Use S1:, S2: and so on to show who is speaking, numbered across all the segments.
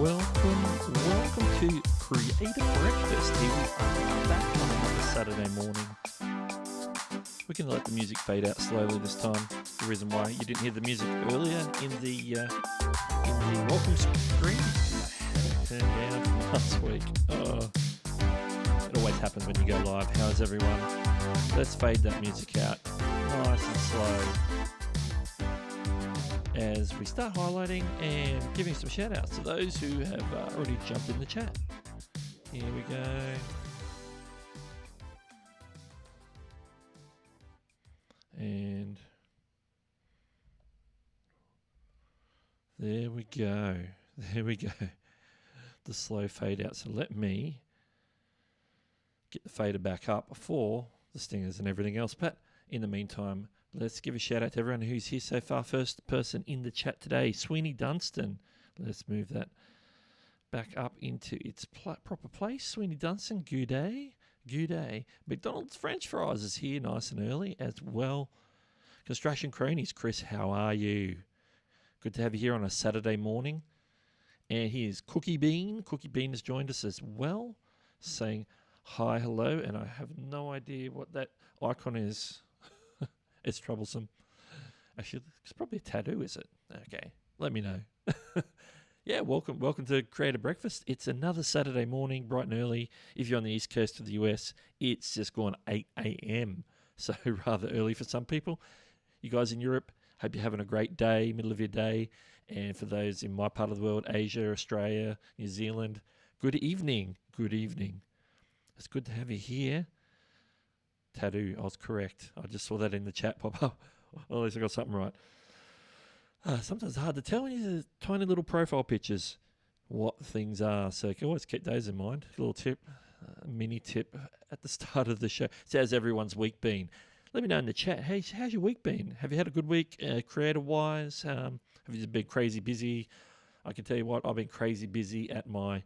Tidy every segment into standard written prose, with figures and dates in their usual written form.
S1: Welcome to Creative Breakfast. Here we are back on another Saturday morning. We're going to let the music fade out slowly this time. The reason why you didn't hear the music earlier in the welcome screen, I had it turned down from last week. It always happens when you go live. How's everyone? Let's fade that music out nice and slow as we start highlighting and giving some shout outs to those who have already jumped in the chat. Here we go. And there we go. The slow fade out. So let me get the fader back up before the stingers and everything else. But in the meantime, let's give a shout out to everyone who's here so far. First person in the chat today, Sweeney Dunstan. Let's move that back up into its proper place. Sweeney Dunstan, good day. Good day. McDonald's French Fries is here nice and early as well. Construction Cronies, Chris, how are you? Good to have you here on a Saturday morning. And here's Cookie Bean. Cookie Bean has joined us as well, saying hi, hello. And I have no idea what that icon is. It's troublesome. Actually, it's probably a tattoo, is it? Okay, let me know. Yeah, welcome to Creative Breakfast. It's another Saturday morning, bright and early. If you're on the east coast of the US, it's just gone 8 a.m., so rather early for some people. You guys in Europe, hope you're having a great day, middle of your day. And for those in my part of the world, Asia, Australia, New Zealand, good evening. Good evening. It's good to have you here. Tattoo, I was correct. I just saw that in the chat pop up. Well, at least I got something right. Sometimes it's hard to tell when you see tiny little profile pictures what things are. So you can always keep those in mind. A little tip, mini tip at the start of the show. So how's everyone's week been? Let me know in the chat. Hey, how's your week been? Have you had a good week creative-wise? Have you just been crazy busy? I can tell you what, I've been crazy busy at my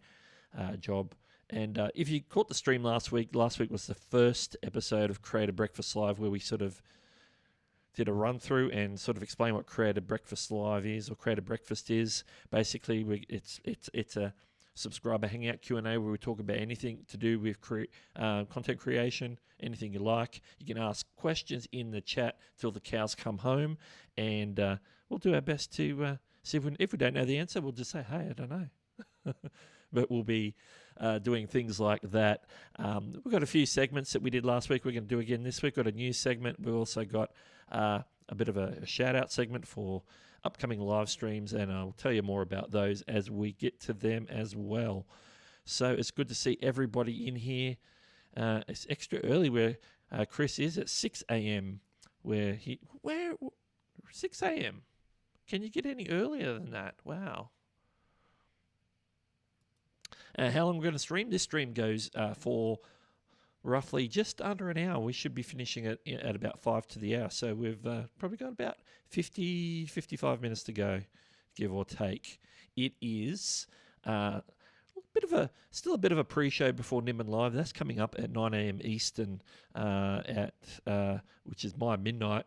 S1: job. And if you caught the stream last week was the first episode of Creative Breakfast Live where we sort of did a run through and sort of explain what Creative Breakfast Live is or Creative Breakfast is. Basically, it's a subscriber hangout Q&A where we talk about anything to do with content creation, anything you like. You can ask questions in the chat till the cows come home, and we'll do our best to see if we don't know the answer, we'll just say, hey, I don't know. But we'll be doing things like that. We've got a few segments that we did last week. We're going to do again this week. We've got a news segment. We've also got a bit of a shout-out segment for upcoming live streams, and I'll tell you more about those as we get to them as well. So it's good to see everybody in here. It's extra early where Chris is at 6 a.m. Where 6 a.m.? Can you get any earlier than that? Wow. How long we're going to stream? This stream goes for roughly just under an hour. We should be finishing it at about 5 to the hour. So we've probably got about 55 minutes to go, give or take. It is still a bit of a pre-show before Nimbin Live. That's coming up at 9 a.m. Eastern, which is my midnight,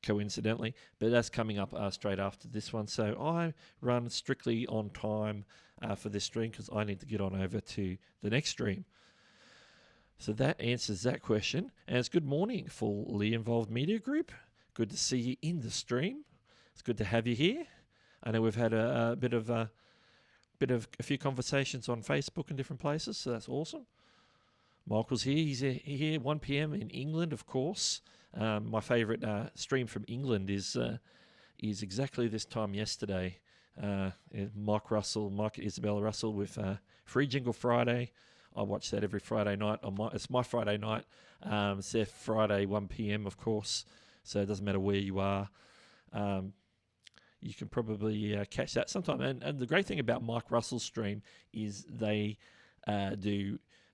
S1: coincidentally, but that's coming up straight after this one. So I run strictly on time for this stream because I need to get on over to the next stream. So that answers that question. And it's good morning, Fully Involved Media Group. Good to see you in the stream. It's good to have you here. I know we've had a few conversations on Facebook and different places, so that's awesome. Michael's here. He's here 1 p.m. in England, of course. My favourite stream from England is exactly this time yesterday. Mike Isabella Russell with Free Jingle Friday. I watch that every Friday night. It's my Friday night. It's their Friday 1 p.m. of course, so it doesn't matter where you are. You can probably catch that sometime. And the great thing about Mike Russell's stream is they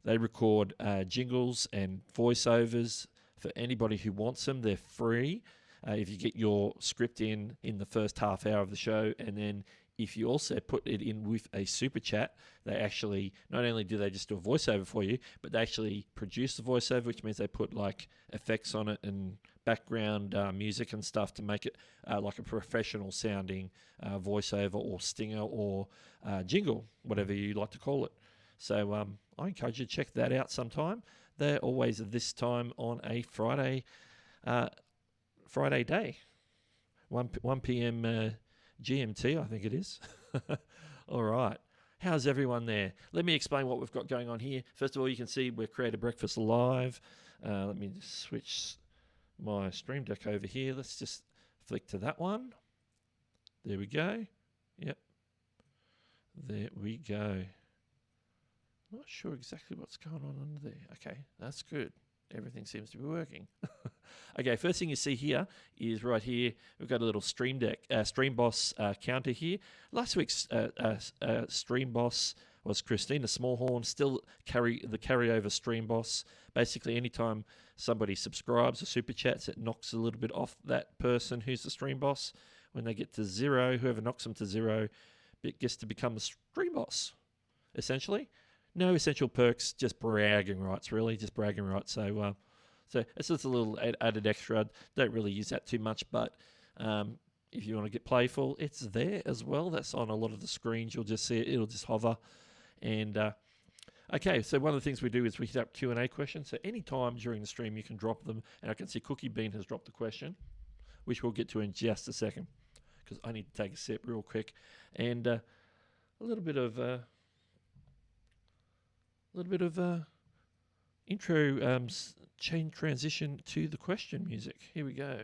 S1: record jingles and voiceovers for anybody who wants them. They're free. If you get your script in the first half hour of the show, and then if you also put it in with a super chat, they actually, not only do they just do a voiceover for you, but they actually produce the voiceover, which means they put like effects on it and background music and stuff to make it like a professional sounding voiceover or stinger or jingle, whatever you like to call it. So I encourage you to check that out sometime. They're always at this time on a Friday day, 1 p.m. GMT, I think it is. All right. How's everyone there? Let me explain what we've got going on here. First of all, you can see we're Creator Breakfast Live. Let me just switch my Stream Deck over here. Let's just flick to that one. There we go. Yep. There we go. Not sure exactly what's going on under there. Okay, that's good. Everything seems to be working. Okay, first thing you see here is right here. We've got a little Stream Boss counter here. Last week's Stream Boss was Christina Smallhorn. Still the carryover Stream Boss. Basically, anytime somebody subscribes or super chats, it knocks a little bit off that person who's the Stream Boss. When they get to 0, whoever knocks them to 0 gets to become the Stream Boss, essentially. No essential perks, just bragging rights, really, just bragging rights. So it's just a little added extra. Don't really use that too much, but if you want to get playful, it's there as well. That's on a lot of the screens. You'll just see it. It'll just hover. And okay, so one of the things we do is we hit up Q&A questions. So anytime during the stream, you can drop them. And I can see Cookie Bean has dropped the question, which we'll get to in just a second, because I need to take a sip real quick. And a little bit of intro chain transition to the question music. Here we go.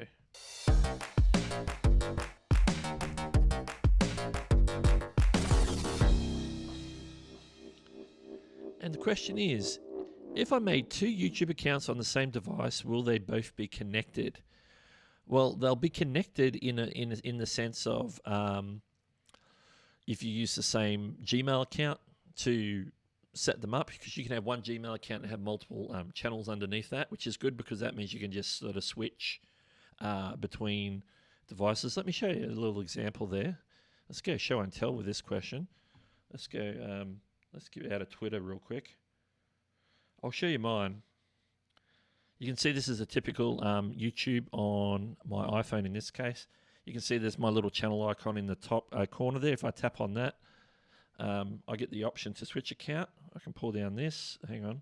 S1: And the question is, if I made 2 YouTube accounts on the same device, will they both be connected? Well, they'll be connected in the sense of if you use the same Gmail account to set them up, because you can have one Gmail account and have multiple channels underneath that, which is good because that means you can just sort of switch between devices. Let me show you a little example there. Let's go show and tell with this question. Let's go, let's get out of Twitter real quick. I'll show you mine. You can see this is a typical YouTube on my iPhone in this case. You can see there's my little channel icon in the top corner there. If I tap on that, I get the option to switch account. I can pull down this. Hang on.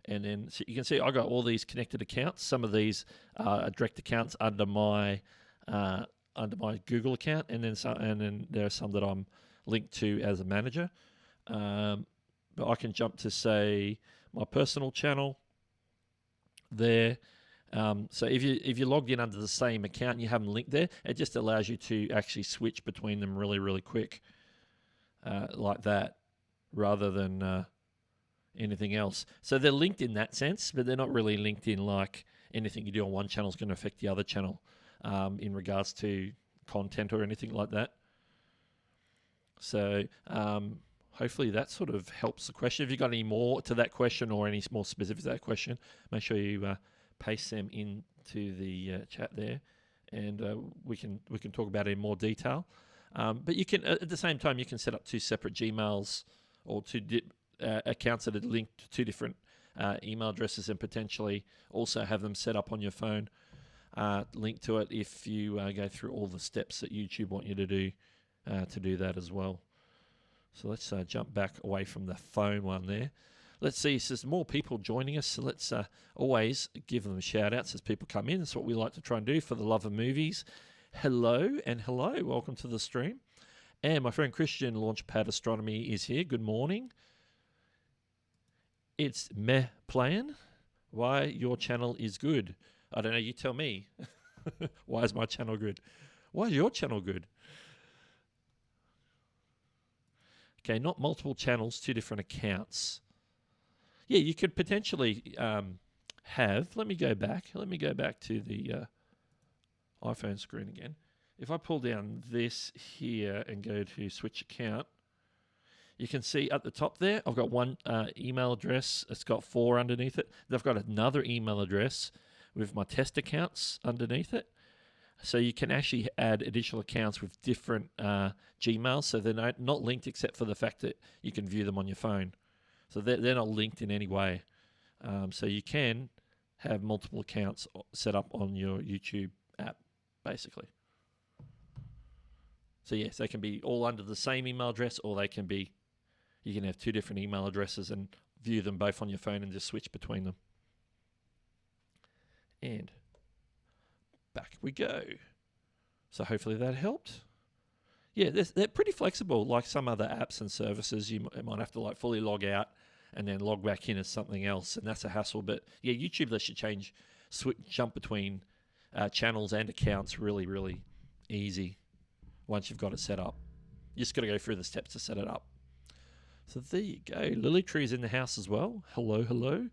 S1: And then so you can see I got all these connected accounts. Some of these are direct accounts under my Google account, and then there are some that I'm linked to as a manager. But I can jump to, say, my personal channel there. So if you logged in under the same account and you have them linked there, it just allows you to actually switch between them really, really quick, like that, rather than anything else. So they're linked in that sense, but they're not really linked in like anything you do on one channel is going to affect the other channel in regards to content or anything like that. So hopefully that sort of helps the question. If you've got any more to that question or any more specific to that question, make sure you paste them into the chat there, and we can talk about it in more detail. But you can, at the same time, you can set up 2 separate Gmails or 2 accounts that are linked to 2 different email addresses, and potentially also have them set up on your phone, linked to it if you go through all the steps that YouTube want you to do that as well. So let's jump back away from the phone one there. Let's see, so there's more people joining us, so let's always give them shout-outs as people come in. That's what we like to try and do for the love of movies. Hello, welcome to the stream. And my friend Christian, Launchpad Astronomy, is here. Good morning. It's Meh Playing. Why your channel is good. I don't know, you tell me. Why is my channel good? Why is your channel good? Okay, not multiple channels, 2 different accounts. Yeah, you could potentially have, let me go back to the iPhone screen again. If I pull down this here and go to switch account, you can see at the top there, I've got one email address. It's got 4 underneath it. Then I've got another email address with my test accounts underneath it. So you can actually add additional accounts with different Gmails. So they're not linked except for the fact that you can view them on your phone. So they're not linked in any way. So you can have multiple accounts set up on your YouTube app, basically. So yes, they can be all under the same email address, or they can be, you can have two different email addresses and view them both on your phone and just switch between them. And back we go. So hopefully that helped. Yeah, they're pretty flexible. Like some other apps and services, you might have to like fully log out and then log back in as something else, and that's a hassle. But yeah, YouTube lets you jump between channels and accounts really, really easy once you've got it set up. You just got to go through the steps to set it up. So there you go. Lily Tree's in the house as well. Hello, hello.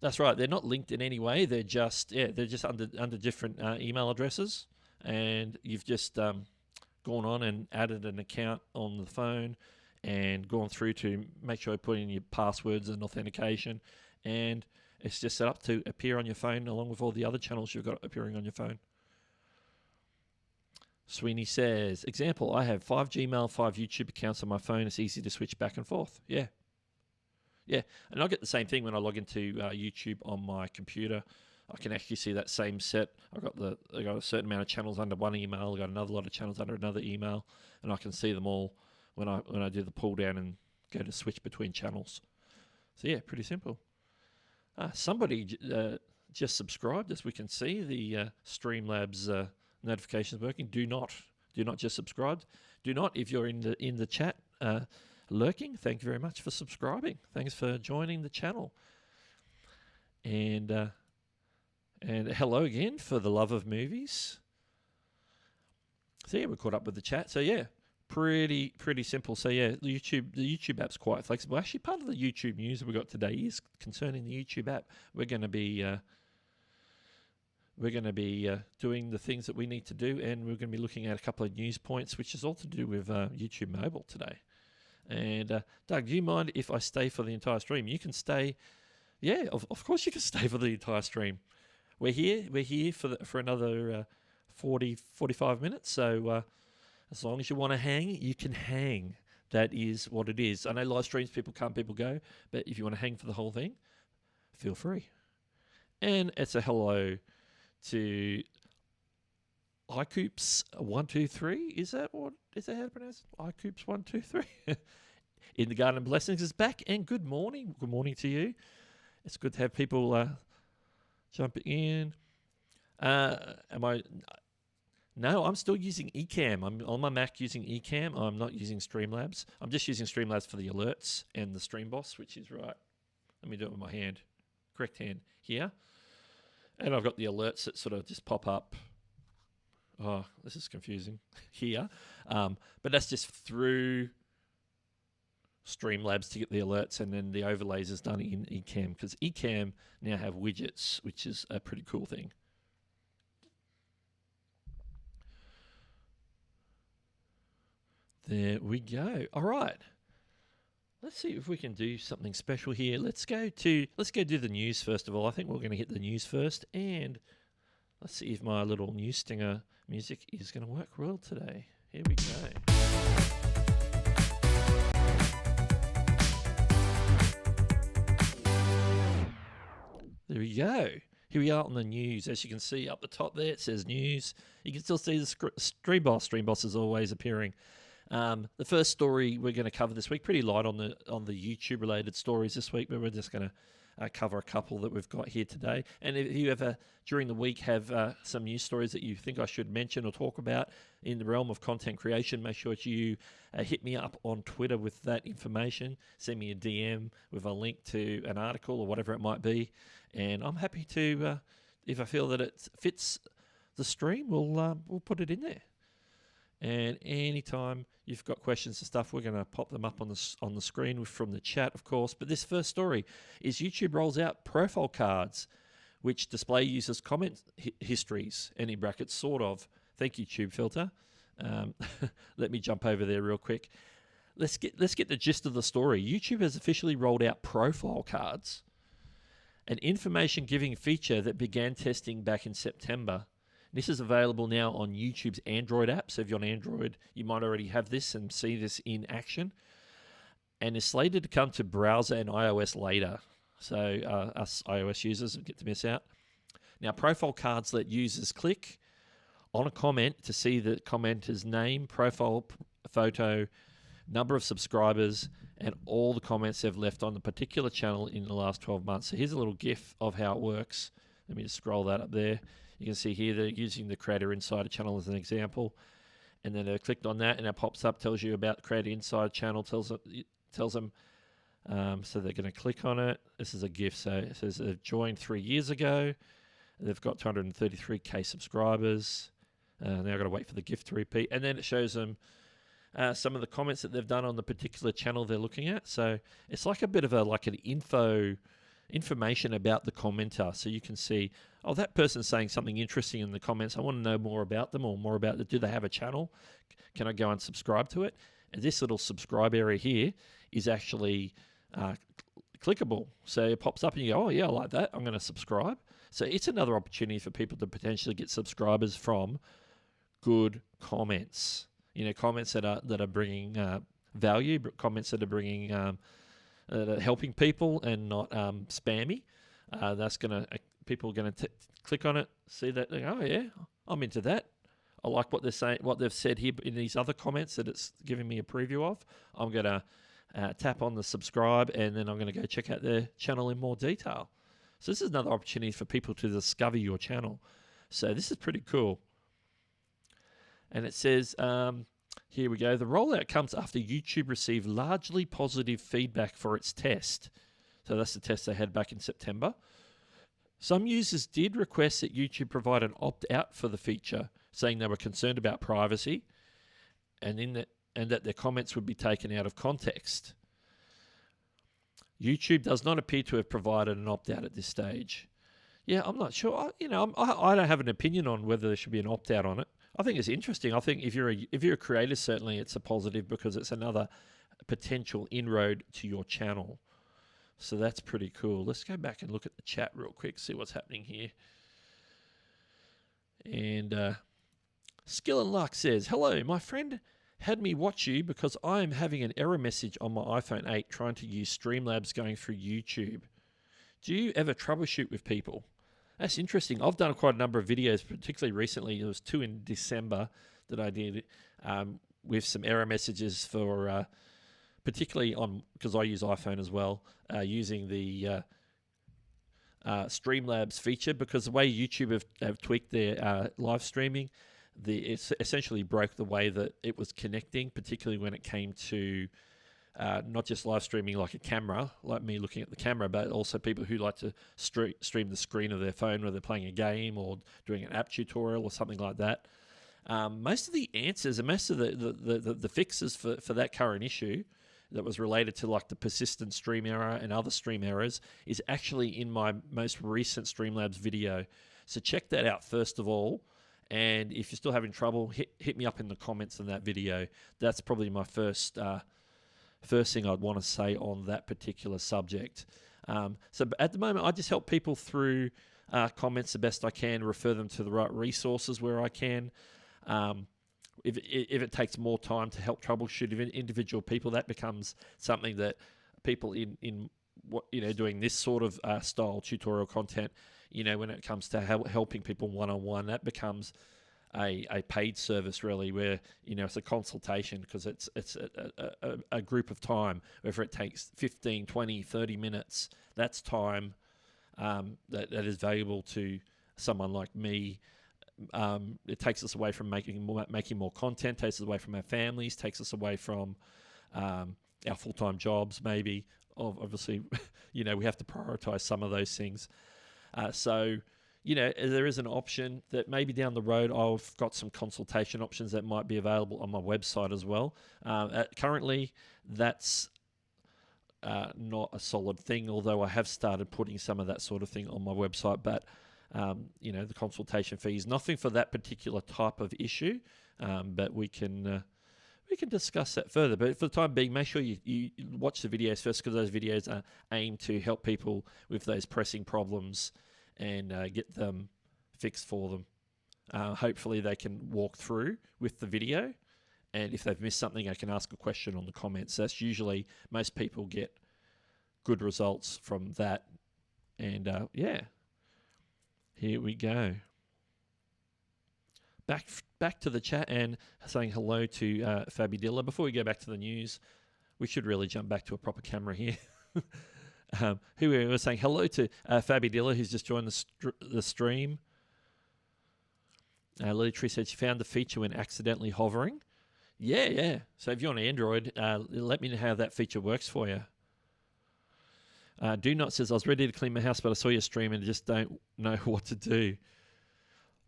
S1: That's right. They're not linked in any way. They're just under different email addresses, and you've just gone on and added an account on the phone and gone through to make sure you put in your passwords and authentication, and it's just set up to appear on your phone along with all the other channels you've got appearing on your phone. Sweeney says, example, I have 5 Gmail, 5 YouTube accounts on my phone. It's easy to switch back and forth. Yeah. Yeah, and I get the same thing when I log into YouTube on my computer. I can actually see that same set. I got a certain amount of channels under one email. I got another lot of channels under another email, and I can see them all when I do the pull down and go to switch between channels. So yeah, pretty simple. Somebody just subscribed, as we can see. The Streamlabs notifications working. Do not just subscribe. Do not, if you're in the chat lurking, thank you very much for subscribing. Thanks for joining the channel. And hello again for the love of movies. So yeah, we're caught up with the chat. So yeah, pretty simple. So yeah, the YouTube app's quite flexible. Actually, part of the YouTube news we got today is concerning the YouTube app. We're going to be doing the things that we need to do, and we're going to be looking at a couple of news points, which is all to do with YouTube Mobile today. And Doug, do you mind if I stay for the entire stream? You can stay. Yeah, of course you can stay for the entire stream. We're here for another 45 minutes. So as long as you want to hang, you can hang. That is what it is. I know live streams, people go. But if you want to hang for the whole thing, feel free. And it's a hello to iCoops123. Is that how to pronounce it? iCoops123. In the Garden of Blessings is back, and good morning. Good morning to you. It's good to have people jumping in. No, I'm still using Ecamm. I'm on my Mac using Ecamm. I'm not using Streamlabs. I'm just using Streamlabs for the alerts and the Stream Boss, which is right. Let me do it with my hand. Correct hand here. And I've got the alerts that sort of just pop up. Oh, this is confusing here. But that's just through Streamlabs to get the alerts, and then the overlays is done in Ecamm, because Ecamm now have widgets, which is a pretty cool thing. There we go. All right. Let's see if we can do something special here. Let's go do the news first of all. I think we're going to hit the news first, and let's see if my little news stinger music is going to work well today. Here we go. There we go. Here we are on the news. As you can see up the top there, it says news. You can still see the Stream Boss. Stream Boss is always appearing. The first story we're going to cover this week, pretty light on the YouTube related stories this week, but we're just going to cover a couple that we've got here today. And if you ever during the week have some news stories that you think I should mention or talk about in the realm of content creation, make sure that you hit me up on Twitter with that information. Send me a DM with a link to an article or whatever it might be, and I'm happy to, if I feel that it fits the stream, we'll put it in there. And anytime you've got questions and stuff, we're going to pop them up on the screen from the chat, of course. But this first story is YouTube rolls out profile cards, which display users' comment histories, and in brackets, sort of. Thank you, TubeFilter. Let me jump over there real quick. Let's get the gist of the story. YouTube has officially rolled out profile cards, an information-giving feature that began testing back in September. This is available now on YouTube's Android app. So if you're on Android, you might already have this and see this in action. And is slated to come to browser and iOS later. So us iOS users get to miss out. Now, profile cards let users click on a comment to see the commenter's name, profile photo, number of subscribers, and all the comments they've left on the particular channel in the last 12 months. So here's a little GIF of how it works. Let me just scroll that up there. You can see here they're using the Creator Insider channel as an example. And then they've clicked on that, and it pops up, tells you about the Creator Insider channel, tells them, so they're going to click on it. This is a GIF. So it says they've joined 3 years ago. They've got 233K subscribers. Now I've got to wait for the GIF to repeat. And then it shows them some of the comments that they've done on the particular channel they're looking at. So it's like a bit of an information about the commenter. So you can see, oh, that person's saying something interesting in the comments. I want to know more about them or more about it. Do they have a channel? Can I go and subscribe to it? And this little subscribe area here is actually clickable. So it pops up and you go, oh, yeah, I like that. I'm going to subscribe. So it's another opportunity for people to potentially get subscribers from good comments. Comments that are bringing value, but comments that are bringing that are helping people and not spammy. That's people are gonna click on it, see that, they go, oh yeah, I'm into that. I like what they're saying, what they've said here in these other comments that it's giving me a preview of. I'm gonna tap on the subscribe, and then I'm gonna go check out their channel in more detail. So this is another opportunity for people to discover your channel. So this is pretty cool. And it says, here we go. The rollout comes after YouTube received largely positive feedback for its test. So that's the test they had back in September. Some users did request that YouTube provide an opt-out for the feature, saying they were concerned about privacy and that their comments would be taken out of context. YouTube does not appear to have provided an opt-out at this stage. Yeah, I'm not sure. I don't have an opinion on whether there should be an opt-out on it. I think it's interesting. I think if you're a creator, certainly it's a positive because it's another potential inroad to your channel. So that's pretty cool. Let's go back and look at the chat real quick, see what's happening here. And Skill and Luck says, hello, my friend had me watch you because I am having an error message on my iPhone 8 trying to use Streamlabs going through YouTube. Do you ever troubleshoot with people? That's interesting. I've done quite a number of videos, particularly recently. There was 2 in December that I did with some error messages for, particularly on, because I use iPhone as well, using the Streamlabs feature, because the way YouTube have tweaked their live streaming, it essentially broke the way that it was connecting, particularly when it came to not just live streaming like a camera, like me looking at the camera, but also people who like to stream the screen of their phone where they're playing a game or doing an app tutorial or something like that. Most of the answers and most of the fixes for that current issue that was related to like the persistent stream error and other stream errors is actually in my most recent Streamlabs video. So check that out first of all. And if you're still having trouble, hit me up in the comments on that video. That's probably my first thing I'd want to say on that particular subject. So at the moment, I just help people through comments the best I can, refer them to the right resources where I can. If it takes more time to help troubleshoot individual people, that becomes something that people in what doing this sort of style tutorial content, when it comes to helping people one-on-one, that becomes a paid service really, where it's a consultation, because it's a group of time. Whether it takes 15, 20, 30 minutes, that's time that is valuable to someone like me. It takes us away from making more content, takes us away from our families, takes us away from our full-time jobs maybe. Obviously, we have to prioritize some of those things. So there is an option that maybe down the road I've got some consultation options that might be available on my website as well. Currently, that's not a solid thing, although I have started putting some of that sort of thing on my website. But, the consultation fee is nothing for that particular type of issue, but we can discuss that further. But for the time being, make sure you watch the videos first, because those videos are aimed to help people with those pressing problems and get them fixed for them. Hopefully they can walk through with the video, and if they've missed something, I can ask a question on the comments. That's usually, most people get good results from that. And yeah, here we go. Back to the chat and saying hello to Fabi Dilla. Before we go back to the news, we should really jump back to a proper camera here. Who we were saying hello to Fabi Dilla, who's just joined the stream. Lily Tree said she found the feature when accidentally hovering. Yeah. So if you're on Android, let me know how that feature works for you. Do Not says, I was ready to clean my house, but I saw your stream and just don't know what to do.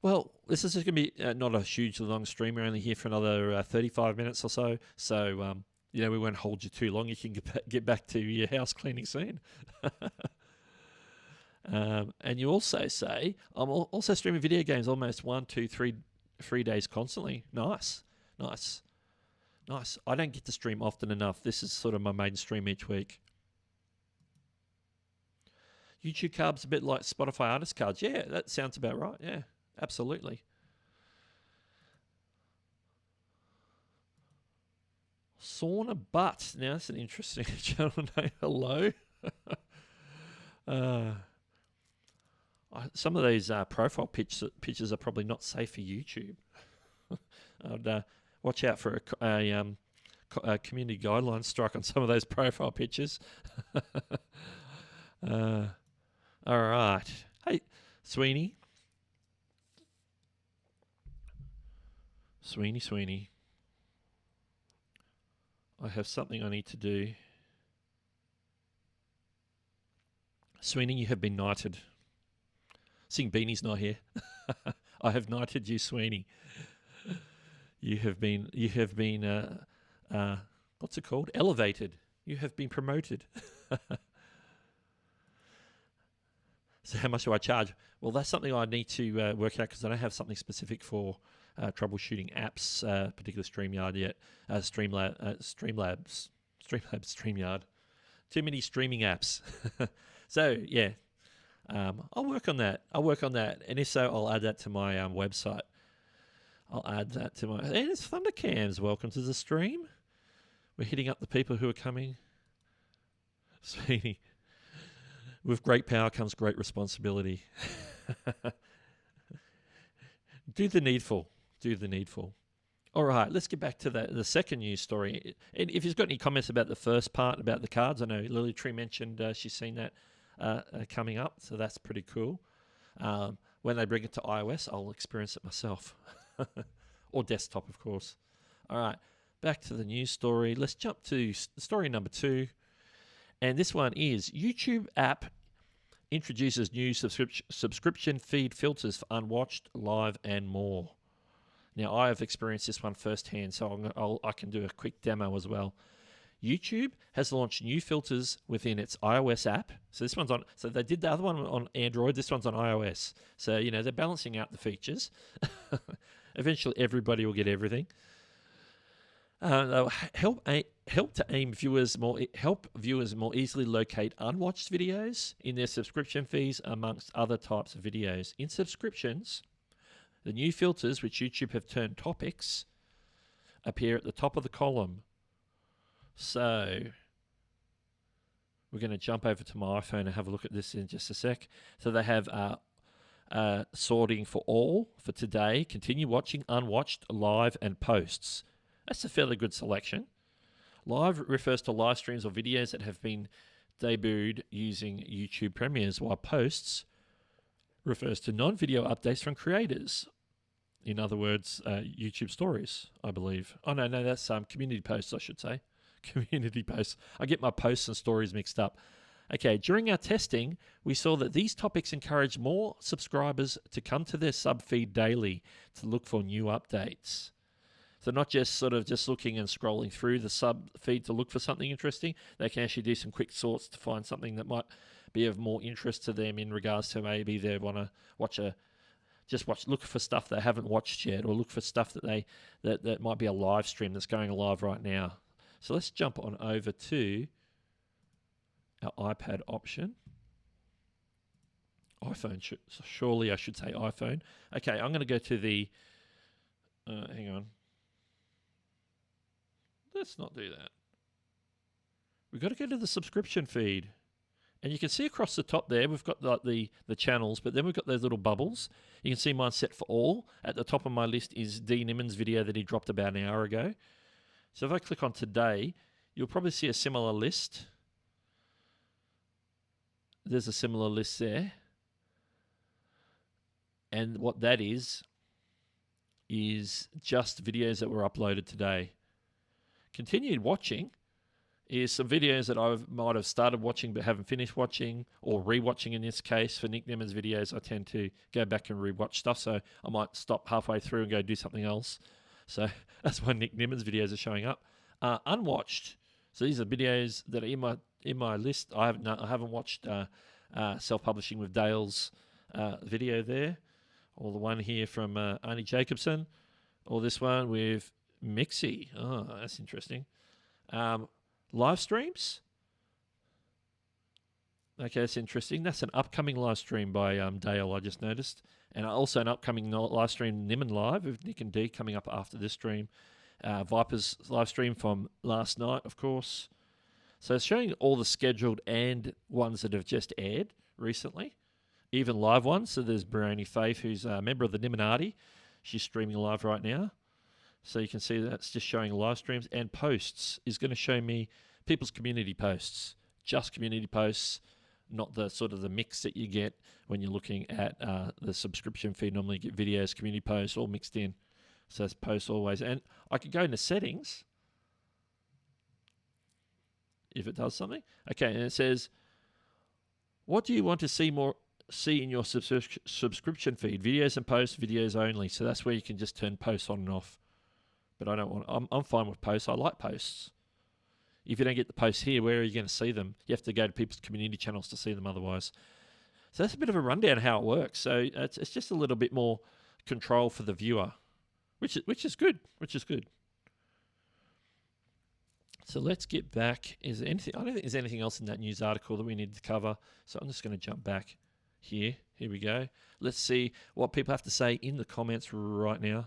S1: Well, this is just going to be not a hugely long stream. We're only here for another 35 minutes or so. So, we won't hold you too long. You can get back to your house cleaning soon. And you also say, I'm also streaming video games almost 1, 2, 3 days constantly. Nice. I don't get to stream often enough. This is sort of my main stream each week. YouTube cards a bit like Spotify artist cards. Yeah, that sounds about right. Yeah, absolutely. Sauna butt. Now that's an interesting channel name. Hello. Some of these profile pictures are probably not safe for YouTube. I'd watch out for a community guidelines strike on some of those profile pictures. All right. Hey, Sweeney. I have something I need to do. Sweeney, you have been knighted. Sing Beanie's not here. I have knighted you, Sweeney. You have been what's it called? Elevated. You have been promoted. So how much do I charge? Well, that's something I need to work out because I don't have something specific for troubleshooting apps, particularly StreamYard yet. Streamlabs, StreamYard. Too many streaming apps. So, yeah, I'll work on that. And if so, I'll add that to my website. And it's Thundercams. Welcome to the stream. We're hitting up the people who are coming. Sweeney. With great power comes great responsibility. Do the needful. All right, let's get back to the second news story. And if you've got any comments about the first part, about the cards, I know Lily Tree mentioned she's seen that coming up, so that's pretty cool. When they bring it to iOS, I'll experience it myself. Or desktop, of course. All right, back to the news story. Let's jump to story number 2. And this one is YouTube app introduces new subscription feed filters for unwatched, live, and more. Now, I have experienced this one firsthand, so I can do a quick demo as well. YouTube has launched new filters within its iOS app. So this one's on. So they did the other one on Android. This one's on iOS. So they're balancing out the features. Eventually, everybody will get everything. They'll help viewers more easily locate unwatched videos in their subscription feeds, amongst other types of videos. In subscriptions, the new filters, which YouTube have termed topics, appear at the top of the column. So we're going to jump over to my iPhone and have a look at this in just a sec. So they have sorting for all for today, continue watching, unwatched, live, and posts. That's a fairly good selection. Live refers to live streams or videos that have been debuted using YouTube Premieres, while posts refers to non-video updates from creators. In other words, YouTube stories, I believe. Oh, no, that's community posts, I should say. Community posts. I get my posts and stories mixed up. Okay, during our testing, we saw that these topics encourage more subscribers to come to their sub-feed daily to look for new updates. So not just sort of just looking and scrolling through the sub feed to look for something interesting. They can actually do some quick sorts to find something that might be of more interest to them in regards to maybe they want to look for stuff they haven't watched yet, or look for stuff that might be a live stream that's going live right now. So let's jump on over to our iPad option. iPhone, surely I should say iPhone. Okay, I'm going to go to the, hang on. Let's not do that. We've got to go to the subscription feed. And you can see across the top there, we've got like the channels, but then we've got those little bubbles. You can see mine set for all. At the top of my list is D. Niman's video that he dropped about an hour ago. So if I click on today, you'll probably see a similar list. There's a similar list there. And what that is just videos that were uploaded today. Continued watching is some videos that I might have started watching but haven't finished watching, or rewatching in this case. For Nick Niman's videos, I tend to go back and rewatch stuff, so I might stop halfway through and go do something else. So that's why Nick Niman's videos are showing up. Unwatched. So these are videos that are in my list. I haven't watched Self-Publishing with Dale's video there, or the one here from Arnie Jacobson, or this one with Mixie. Oh, that's interesting. Live streams. Okay, that's interesting. That's an upcoming live stream by Dale, I just noticed. And also an upcoming live stream, Niman Live, with Nick and Dee coming up after this stream. Viper's live stream from last night, of course. So it's showing all the scheduled and ones that have just aired recently, even live ones. So there's Briony Faith, who's a member of the Niminati. She's streaming live right now. So you can see that's just showing live streams, and posts is going to show me people's community posts, just community posts, not the sort of the mix that you get when you're looking at the subscription feed. Normally you get videos, community posts, all mixed in. So it's posts always. And I could go into settings if it does something. Okay, and it says, what do you want to see in your subscription feed? Videos and posts, videos only. So that's where you can just turn posts on and off. But I don't want. I'm fine with posts. I like posts. If you don't get the posts here, where are you going to see them? You have to go to people's community channels to see them otherwise. So that's a bit of a rundown of how it works. So it's just a little bit more control for the viewer, which is good. So let's get back. Is there anything? I don't think there's anything else in that news article that we need to cover. So I'm just going to jump back here. Here we go. Let's see what people have to say in the comments right now.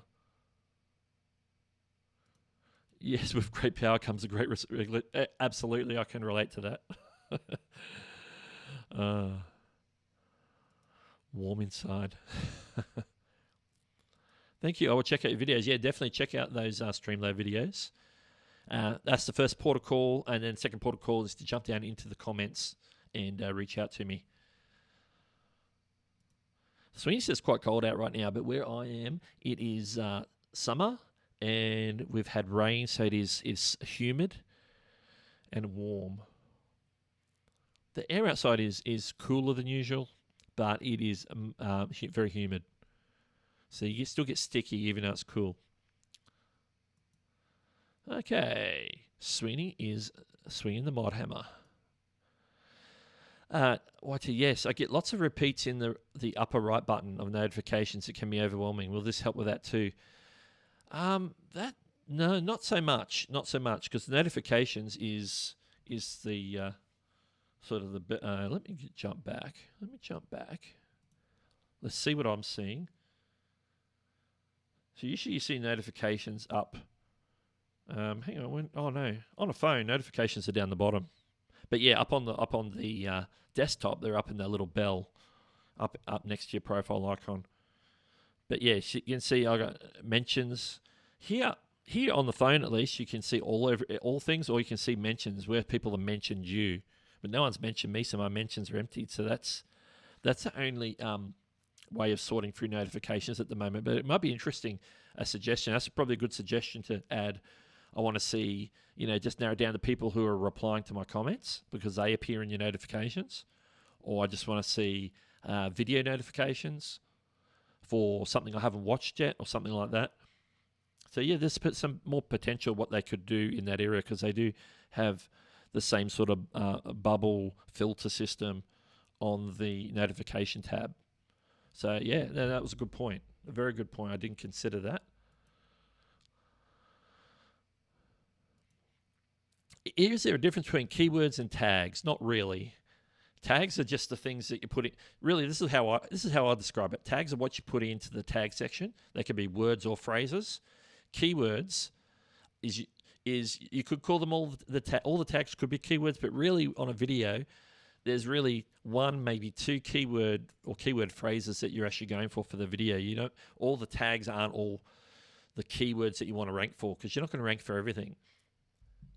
S1: Yes, with great power comes a great absolutely, I can relate to that. Warm inside. Thank you. I will check out your videos. Yeah, definitely check out those Streamlab videos. That's the first port of call, and then second port of call is to jump down into the comments and reach out to me. Sweeney says it's quite cold out right now, but where I am, it is summer. And we've had rain, so it is humid and warm. The air outside is cooler than usual, but it is very humid. So you still get sticky even though it's cool. Okay, Sweeney is swinging the mod hammer. Yes, I get lots of repeats in the upper right button of notifications. It can be overwhelming. Will this help with that too? No, not so much, because notifications is the sort of the. Let me jump back. Let's see what I'm seeing. So usually you see notifications up. Hang on. On a phone, notifications are down the bottom. But yeah, up on the desktop, they're up in that little bell, up next to your profile icon. But yeah, you can see I got mentions here. Here on the phone, at least, you can see all things, or you can see mentions where people have mentioned you, but no one's mentioned me, so my mentions are emptied. So that's the only way of sorting through notifications at the moment. But it might be interesting. A suggestion. That's probably a good suggestion to add. I want to see, just narrow down the people who are replying to my comments because they appear in your notifications, or I just want to see video notifications for something I haven't watched yet or something like that. So yeah, there's some more potential what they could do in that area because they do have the same sort of bubble filter system on the notification tab. So yeah, that was a good point. A very good point. I didn't consider that. Is there a difference between keywords and tags? Not really. Tags are just the things that you put in. Really, this is how I describe it. Tags are what you put into the tag section. They can be words or phrases. Keywords is you could call them all the tags could be keywords, but really on a video, there's really one, maybe two keyword phrases that you're actually going for the video. You know, all the tags aren't all the keywords that you want to rank for, because you're not going to rank for everything.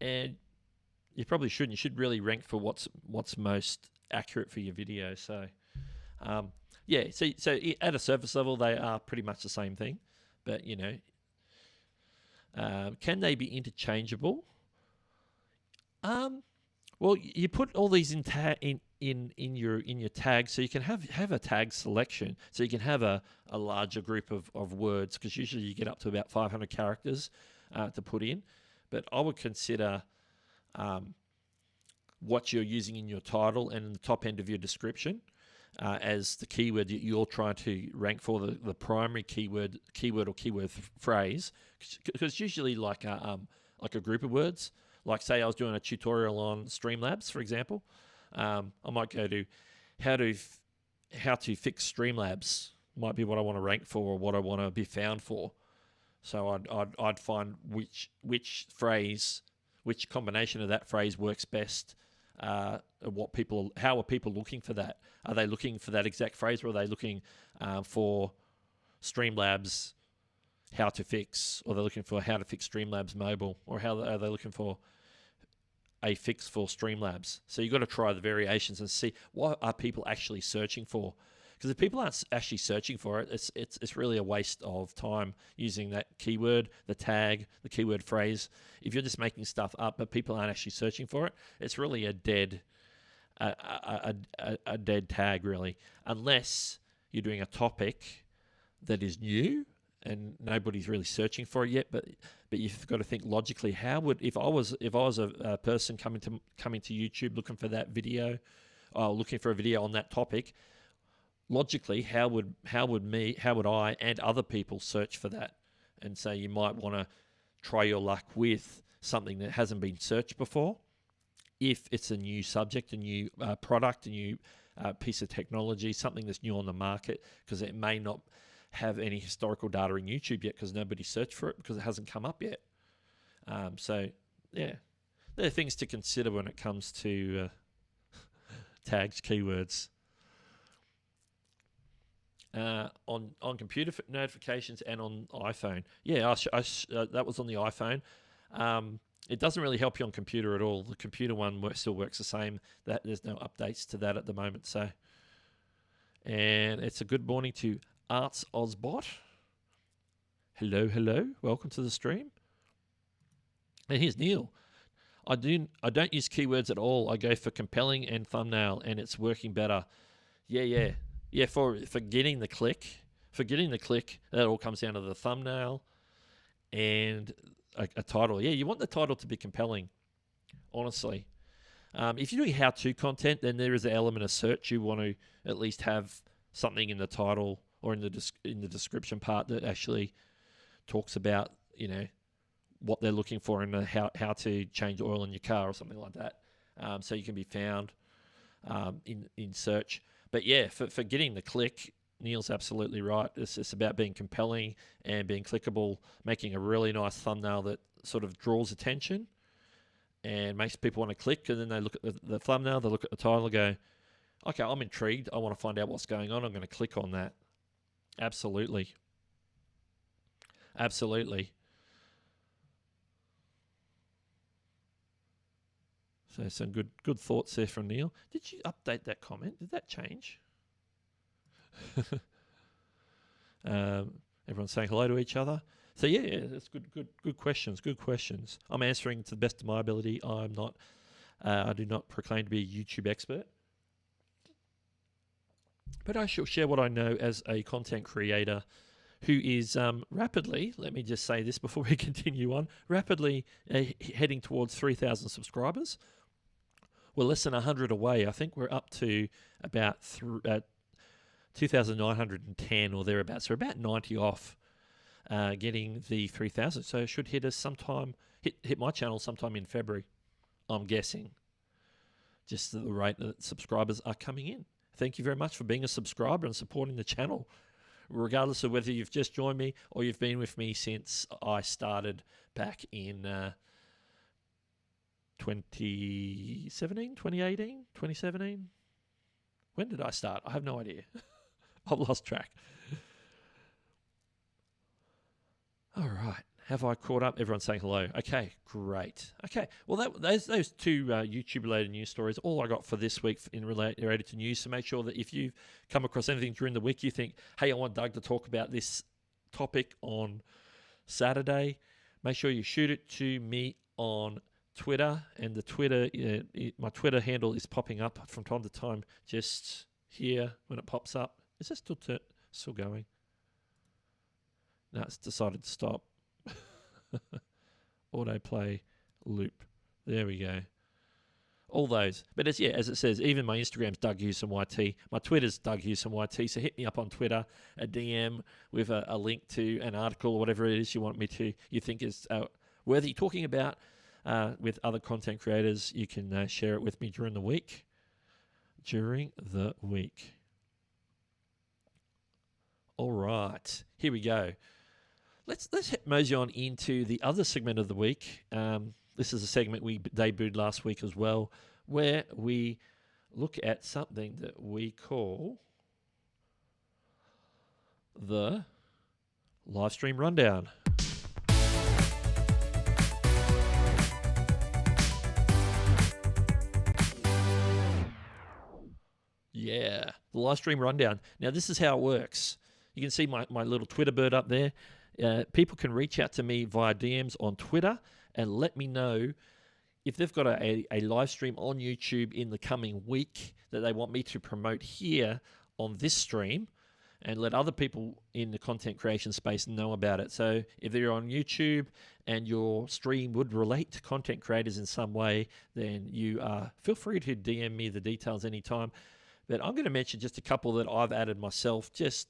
S1: And you probably shouldn't. You should really rank for what's most accurate for your video. So, yeah. So at a surface level, they are pretty much the same thing. But you know, can they be interchangeable? Well, you put all these in your tags, so you can have a tag selection, so you can have a larger group of words, because usually you get up to about 500 characters to put in. But I would consider what you're using in your title and in the top end of your description as the keyword that you're trying to rank for, the primary keyword or keyword phrase, because usually like a group of words. Like say I was doing a tutorial on Streamlabs, for example, I might go to how to fix Streamlabs might be what I want to rank for, or what I want to be found for. So I'd find which phrase, which combination of that phrase works best. How are people looking for that? Are they looking for that exact phrase, or are they looking for Streamlabs how to fix, or they're looking for how to fix Streamlabs mobile, or are they looking for a fix for Streamlabs? So you've got to try the variations and see what are people actually searching for. Because if people aren't actually searching for it, it's really a waste of time using that keyword, the tag, the keyword phrase. If you're just making stuff up but people aren't actually searching for it, it's really a dead tag, really, unless you're doing a topic that is new and nobody's really searching for it yet. But you've got to think logically. How would if I was a person coming to YouTube looking for that video, looking for a video on that topic, logically, how would I and other people search for that? And so you might want to try your luck with something that hasn't been searched before. If it's a new subject, a new product, a new piece of technology, something that's new on the market, because it may not have any historical data in YouTube yet because nobody searched for it because it hasn't come up yet. So, yeah, there are things to consider when it comes to tags, keywords. On computer notifications and on iPhone. Yeah, that was on the iPhone. It doesn't really help you on computer at all. The computer one still works the same. There's no updates to that at the moment. So, and it's a good morning to Arts Ozbot. Hello. Welcome to the stream. And here's Neil. I don't use keywords at all. I go for compelling and thumbnail, and it's working better. Yeah. For getting the click, that all comes down to the thumbnail and a title. Yeah, you want the title to be compelling, honestly. If you're doing how-to content, then there is an element of search. You want to at least have something in the title or in the description part that actually talks about, you know, what they're looking for and how to change oil in your car or something like that. So you can be found in search. But yeah, for getting the click, Neil's absolutely right. It's about being compelling and being clickable, making a really nice thumbnail that sort of draws attention and makes people want to click. And then they look at the thumbnail, they look at the title and go, okay, I'm intrigued. I want to find out what's going on. I'm going to click on that. Absolutely. So some good thoughts there from Neil. Did you update that comment? Did that change? Everyone's saying hello to each other. So yeah, that's good questions. Good questions. I'm answering to the best of my ability. I do not proclaim to be a YouTube expert, but I shall share what I know as a content creator who is rapidly, let me just say this before we continue on, rapidly heading towards 3,000 subscribers. We're less than 100 away. I think we're up to about 2,910 or thereabouts. So about 90 off getting the 3,000. So it should hit us sometime, hit my channel sometime in February, I'm guessing. Just at the rate that subscribers are coming in. Thank you very much for being a subscriber and supporting the channel, regardless of whether you've just joined me or you've been with me since I started back in 2017, 2018, 2017. When did I start? I have no idea. I've lost track. All right. Have I caught up? Everyone's saying hello. Okay, great. Okay, well, those two YouTube-related news stories, all I got for this week related to news. So make sure that if you come across anything during the week, you think, hey, I want Doug to talk about this topic on Saturday, make sure you shoot it to me on Twitter. And the Twitter, my Twitter handle is popping up from time to time just here when it pops up. Is it still going? No, it's decided to stop. Autoplay loop. There we go. All those. But as it says, even my Instagram's Doug Hewson YT. My Twitter's Doug Hewson YT. So hit me up on Twitter, a DM with a link to an article or whatever it is you think is worthy talking about with other content creators. You can share it with me during the week. All right. Here we go. Let's mosey on into the other segment of the week. This is a segment we debuted last week as well, where we look at something that we call the live stream rundown. Yeah, the live stream rundown. Now, this is how it works. You can see my little Twitter bird up there. People can reach out to me via DMs on Twitter and let me know if they've got a live stream on YouTube in the coming week that they want me to promote here on this stream, and let other people in the content creation space know about it. So if they're on YouTube and your stream would relate to content creators in some way, then you feel free to DM me the details anytime. But I'm going to mention just a couple that I've added myself just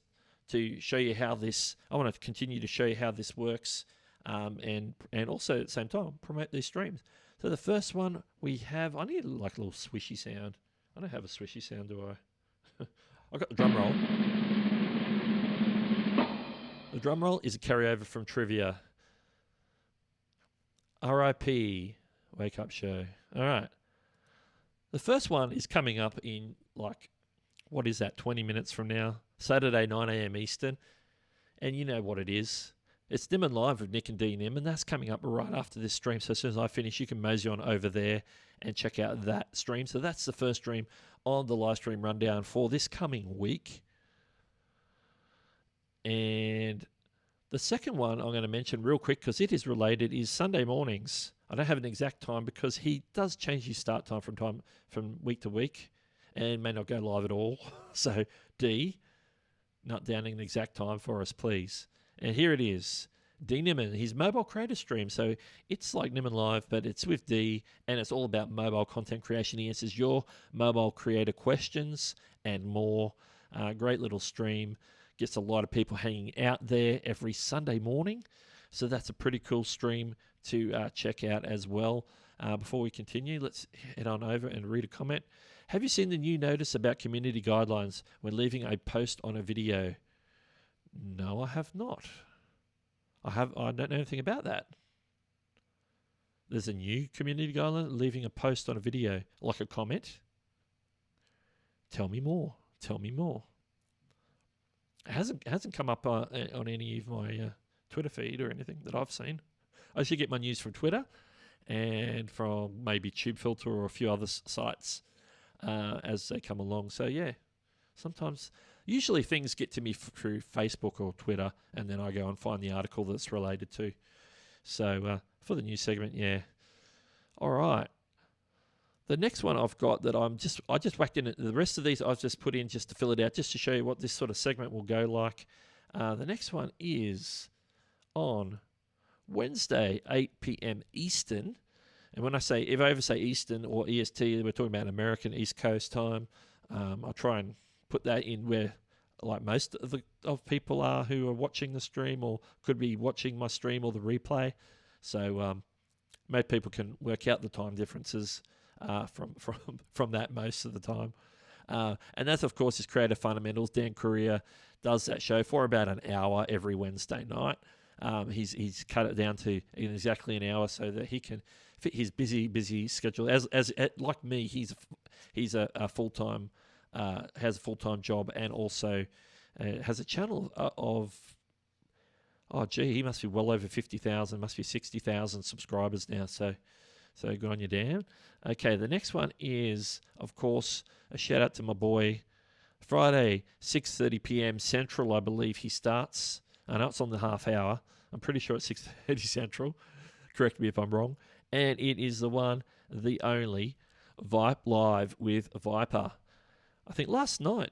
S1: to show you how this, I want to continue to show you how this works, and also at the same time promote these streams. So the first one we have, I need like a little swishy sound. I don't have a swishy sound, do I? I've got the drum roll. The drum roll is a carryover from trivia. RIP, Wake Up Show. All right. The first one is coming up in like, what is that, 20 minutes from now? Saturday, 9 a.m. Eastern. And you know what it is. It's Nim and Live with Nick and D Nim, and that's coming up right after this stream. So as soon as I finish, you can mosey on over there and check out that stream. So that's the first stream on the live stream rundown for this coming week. And the second one I'm going to mention real quick, because it is related, is Sunday mornings. I don't have an exact time because he does change his start time from week to week and may not go live at all. So D, not down an exact time for us, please. And here it is. D Nimmin, his mobile creator stream. So it's like Nimmin Live, but it's with D, and it's all about mobile content creation. He answers your mobile creator questions and more. Great little stream. Gets a lot of people hanging out there every Sunday morning. So that's a pretty cool stream to check out as well. Before we continue, let's head on over and read a comment. Have you seen the new notice about community guidelines when leaving a post on a video? No, I have not. I don't know anything about that. There's a new community guideline, leaving a post on a video, like a comment. Tell me more. It hasn't come up on any of my Twitter feed or anything that I've seen. I usually get my news from Twitter and from maybe TubeFilter or a few other sites as they come along. So yeah, usually things get to me through Facebook or Twitter, and then I go and find the article that's related to. So for the news segment, yeah. All right. The next one I've got that I just whacked in. The rest of these I've just put in just to fill it out, just to show you what this sort of segment will go like. The next one is on Wednesday, 8 p.m. Eastern. And when if I ever say Eastern or EST, we're talking about American East Coast time. I'll try and put that in where like most of people are who are watching the stream or could be watching my stream or the replay. So most people can work out the time differences from that most of the time. And that, of course, is Creative Fundamentals. Dan Courier does that show for about an hour every Wednesday night. He's cut it down to exactly an hour so that he can fit his busy schedule. As like me, he's a full-time has a full-time job, and also has a channel of he must be well over 50,000, must be 60,000 subscribers now. So good on you, Dan. Okay, the next one is, of course, a shout out to my boy. Friday, 6:30 p.m. Central, I believe he starts. I know it's on the half hour. I'm pretty sure it's 6:30 Central. Correct me if I'm wrong. And it is the one, the only, Vipe Live with Viper. I think last night,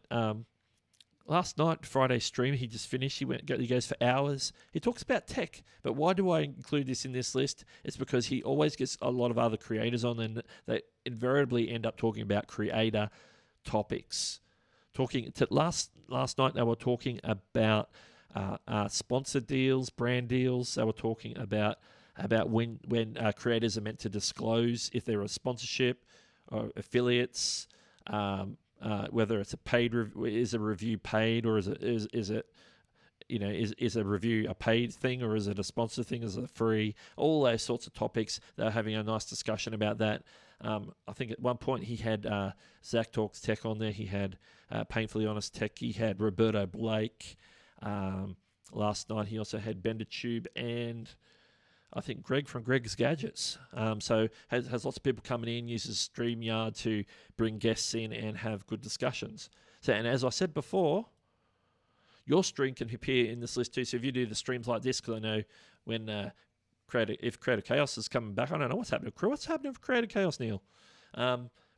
S1: Friday stream, he just finished. He goes for hours. He talks about tech. But why do I include this in this list? It's because he always gets a lot of other creators on, and they invariably end up talking about creator topics. Last night, they were talking about sponsored deals, brand deals. They were talking about when creators are meant to disclose if they're a sponsorship or affiliates. Whether it's a paid is a review paid, or is it is a review a paid thing, or is it a sponsored thing? Is it free? All those sorts of topics. They're having a nice discussion about that. I think at one point he had Zach Talks Tech on there. He had Painfully Honest Tech. He had Roberto Blake. Last night he also had BenderTube and I think Greg from Greg's Gadgets. So has lots of people coming in, uses StreamYard to bring guests in and have good discussions. So, and as I said before, your stream can appear in this list too. So if you do the streams like this, because I know when if Creative Chaos is coming back, I don't know what's happening. What's happening with Creative Chaos, Neil?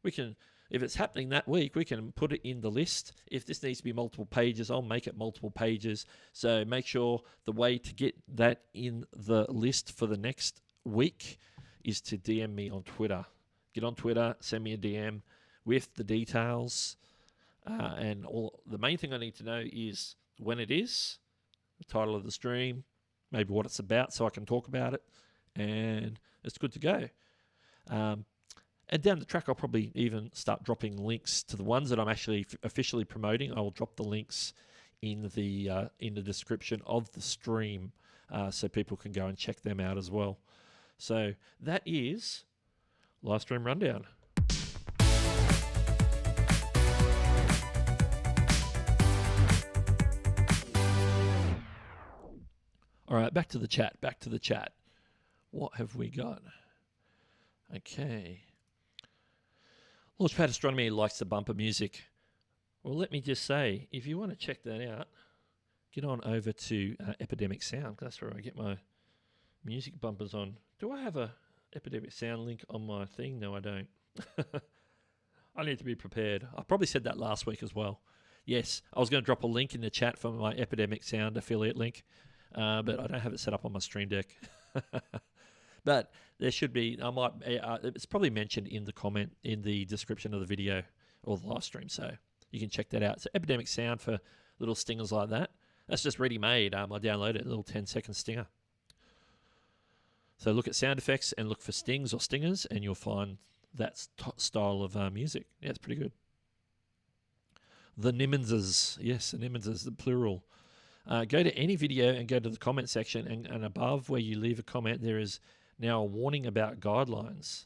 S1: We can, if it's happening that week, we can put it in the list. If this needs to be multiple pages, I'll make it multiple pages. So make sure the way to get that in the list for the next week is to DM me on Twitter. Get on Twitter, send me a DM with the details. And all. The main thing I need to know is when it is, the title of the stream, maybe what it's about so I can talk about it, and it's good to go. And down the track, I'll probably even start dropping links to the ones that I'm actually officially promoting. I will drop the links in the description of the stream so people can go and check them out as well. So that is Live Stream Rundown. All right, back to the chat. What have we got? Okay. Launchpad Astronomy likes the bumper music. Well, let me just say, if you want to check that out, get on over to Epidemic Sound. That's where I get my music bumpers on. Do I have a Epidemic Sound link on my thing? No, I don't. I need to be prepared. I probably said that last week as well. Yes, I was going to drop a link in the chat for my Epidemic Sound affiliate link, but I don't have it set up on my Stream Deck. But there should be, it's probably mentioned in the comment in the description of the video or the live stream, so you can check that out. So Epidemic Sound for little stingers like that. That's just ready-made. I downloaded a little 10-second stinger. So look at sound effects and look for stings or stingers, and you'll find that style of music. Yeah, it's pretty good. The Nimmonses. Yes, the Nimmonses, the plural. Go to any video and go to the comment section, and above where you leave a comment, there is now a warning about guidelines.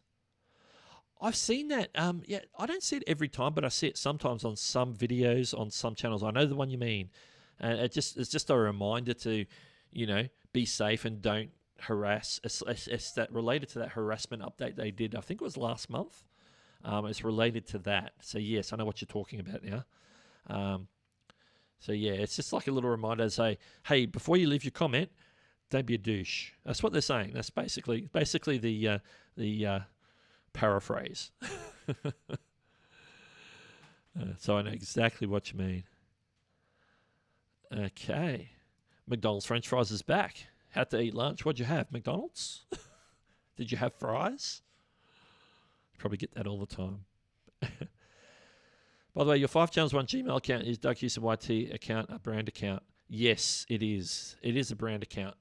S1: I've seen that. Yeah, I don't see it every time, but I see it sometimes on some videos on some channels. I know the one you mean. And it's just a reminder to, be safe and don't harass. It's that related to that harassment update they did. I think it was last month. It's related to that. So yes, I know what you're talking about now. So yeah, it's just like a little reminder to say, hey, before you leave your comment, don't be a douche. That's what they're saying. That's basically the paraphrase. So I know exactly what you mean. Okay. McDonald's French fries is back. Had to eat lunch. What'd you have? McDonald's? Did you have fries? Probably get that all the time. By the way, your 5 Channels 1 Gmail account is Doug Hewson YT account, a brand account. Yes, it is. It is a brand account.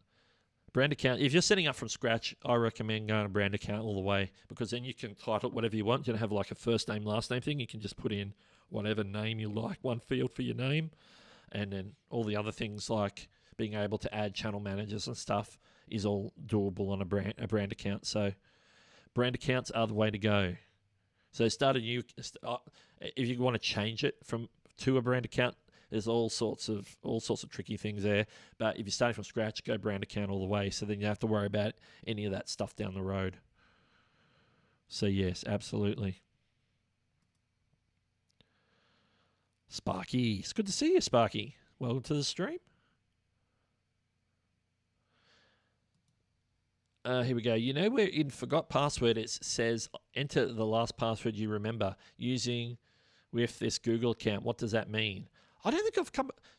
S1: Brand account. If you're setting up from scratch, I recommend going a brand account all the way, because then you can title it whatever you want. You don't have like a first name, last name thing. You can just put in whatever name you like, one field for your name, and then all the other things like being able to add channel managers and stuff is all doable on a brand account. So brand accounts are the way to go. So start a new. If you want to change it to a brand account, there's all sorts of tricky things there. But if you're starting from scratch, go brand account all the way. So then you have to worry about any of that stuff down the road. So yes, absolutely. Sparky, it's good to see you, Sparky. Welcome to the stream. Here we go. You know where in Forgot Password it says enter the last password you remember using with this Google account. What does that mean? I don't think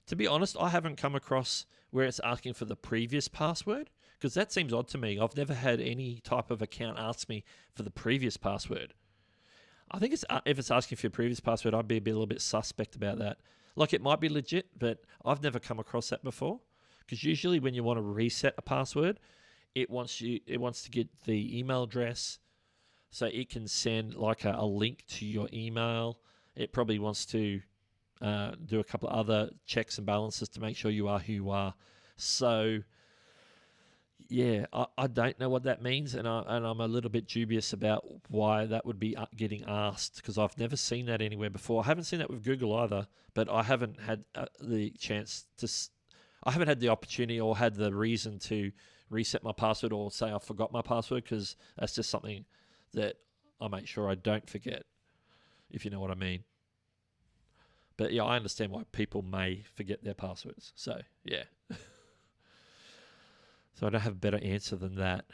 S1: to be honest, I haven't come across where it's asking for the previous password, because that seems odd to me. I've never had any type of account ask me for the previous password. I think if it's asking for your previous password, I'd be a little bit suspect about that. Like, it might be legit, but I've never come across that before, because usually when you want to reset a password, it wants to get the email address, so it can send like a link to your email. It probably wants to do a couple of other checks and balances to make sure you are who you are. So yeah, I don't know what that means, and I'm a little bit dubious about why that would be getting asked, because I've never seen that anywhere before. I haven't seen that with Google either, but I haven't had the chance to. I haven't had the opportunity or had the reason to reset my password or say I forgot my password, because that's just something that I make sure I don't forget, if you know what I mean. But yeah, I understand why people may forget their passwords. So yeah. So I don't have a better answer than that.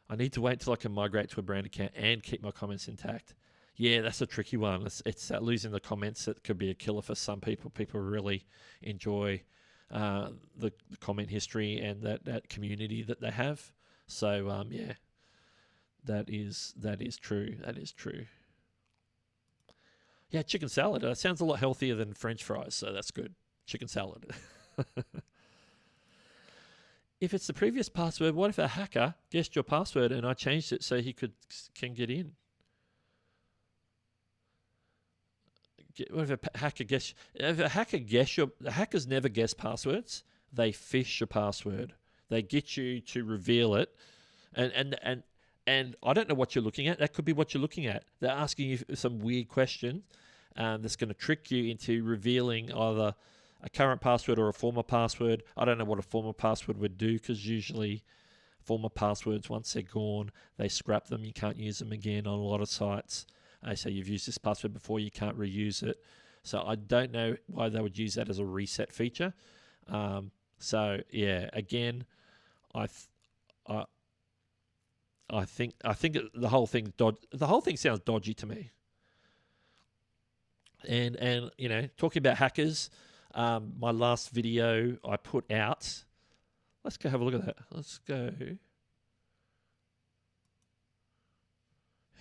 S1: I need to wait till I can migrate to a brand account and keep my comments intact. Yeah, that's a tricky one. It's losing the comments that could be a killer for some people. People really enjoy the comment history and that community that they have. So yeah, that is true. That is true. Yeah, chicken salad. Sounds a lot healthier than French fries, so that's good. Chicken salad. If it's the previous password, what if a hacker guessed your password and I changed it so he can get in? What if a hacker guess? If a hacker guess the hackers never guess passwords. They fish your password. They get you to reveal it, and I don't know what you're looking at. That could be what you're looking at. They're asking you some weird question that's going to trick you into revealing either a current password or a former password. I don't know what a former password would do, because usually former passwords, once they're gone, they scrap them. You can't use them again on a lot of sites. So you've used this password before, you can't reuse it. So I don't know why they would use that as a reset feature. So yeah, again, I think the whole thing sounds dodgy to me. And you know, talking about hackers, my last video I put out. Let's go have a look at that. Let's go.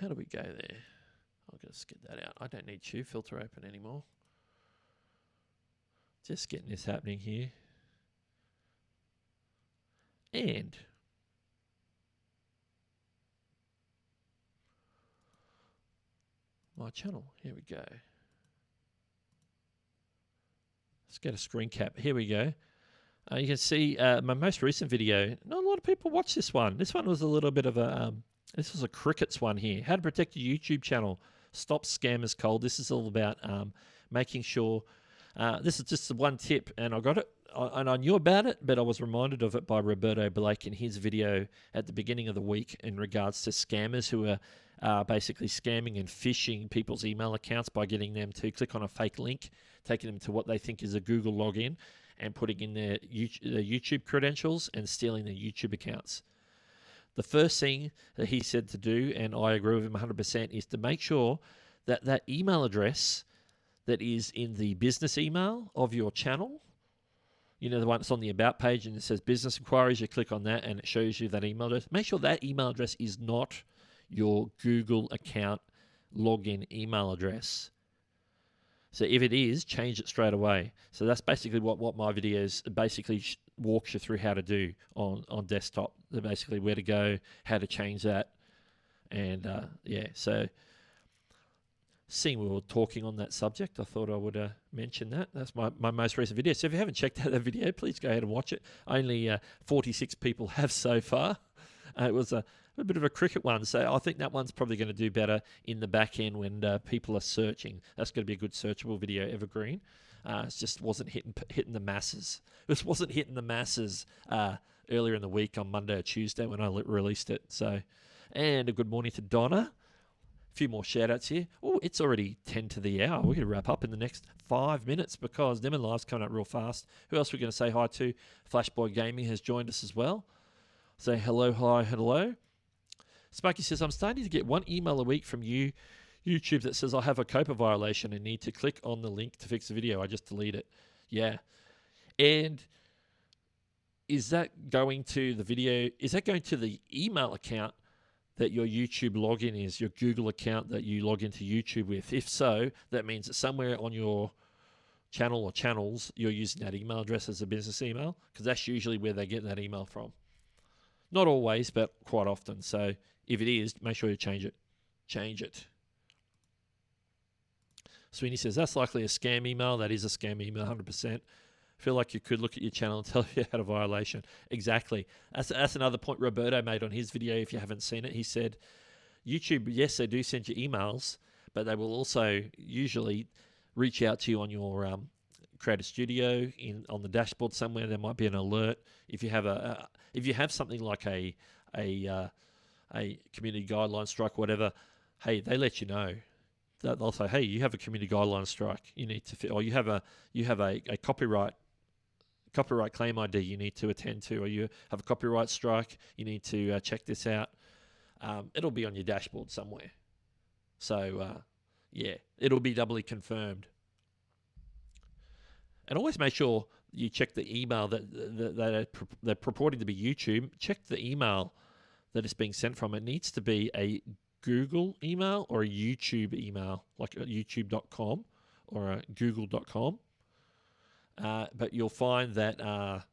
S1: How do we go there? I'll just get that out. I don't need shoe filter open anymore. Just getting this happening here. And my channel. Here we go. Let's get a screen cap. Here we go. You can see my most recent video. Not a lot of people watch this one. This one was a little bit of a... this was a crickets one here. How to protect your YouTube channel. Stop scammers cold. This is all about making sure... this is just one tip, and I got it, and I knew about it, but I was reminded of it by Roberto Blake in his video at the beginning of the week in regards to scammers who are basically scamming and phishing people's email accounts by getting them to click on a fake link, taking them to what they think is a Google login, and putting in their YouTube credentials and stealing their YouTube accounts. The first thing that he said to do, and I agree with him 100%, is to make sure that that email address that is in the business email of your channel, you know, the one that's on the About page and it says business inquiries, you click on that and it shows you that email address. Make sure that email address is not your Google account login email address. So if it is, change it straight away. So that's basically what my videos basically walks you through how to do on desktop. They're basically where to go, how to change that. And yeah, so seeing we were talking on that subject, I thought I would mention that. That's my most recent video. So if you haven't checked out that video, please go ahead and watch it. Only 46 people have so far. It was a bit of a cricket one, so I think that one's probably going to do better in the back end when people are searching. That's going to be a good searchable video, evergreen. It just wasn't hitting the masses. This wasn't hitting the masses earlier in the week on Monday or Tuesday when I released it. So, and a good morning to Donna. A few more shout outs here. Oh, it's already 10 to the hour. We're going to wrap up in the next 5 minutes because Demon Live's coming up real fast. Who else are we going to say hi to? Flashboy Gaming has joined us as well. Say hello, hi, hello. Sparky says, I'm starting to get one email a week from YouTube that says I have a COPA violation and need to click on the link to fix the video. I just delete it. Yeah. And is that going to the video? Is that going to the email account that your YouTube login is, your Google account that you log into YouTube with? If so, that means that somewhere on your channel or channels, you're using that email address as a business email, because that's usually where they get that email from. Not always, but quite often. So if it is, make sure you change it. Change it. Sweeney says, that's likely a scam email. That is a scam email, 100%. Feel like you could look at your channel and tell if you had a violation. Exactly. That's another point Roberto made on his video. If you haven't seen it, he said, YouTube, yes, they do send you emails, but they will also usually reach out to you on your Creator Studio on the dashboard somewhere. There might be an alert. If you have something like a community guideline strike, whatever, hey, they let you know. They'll say, hey, you have a community guideline strike. You need to, or you have a copyright claim ID you need to attend to, or you have a copyright strike. You need to check this out. It'll be on your dashboard somewhere. So yeah, it'll be doubly confirmed. And always make sure you check the email that they're purporting to be YouTube. Check the email that it's being sent from. It needs to be a Google email or a YouTube email, like youtube.com or a google.com. But you'll find that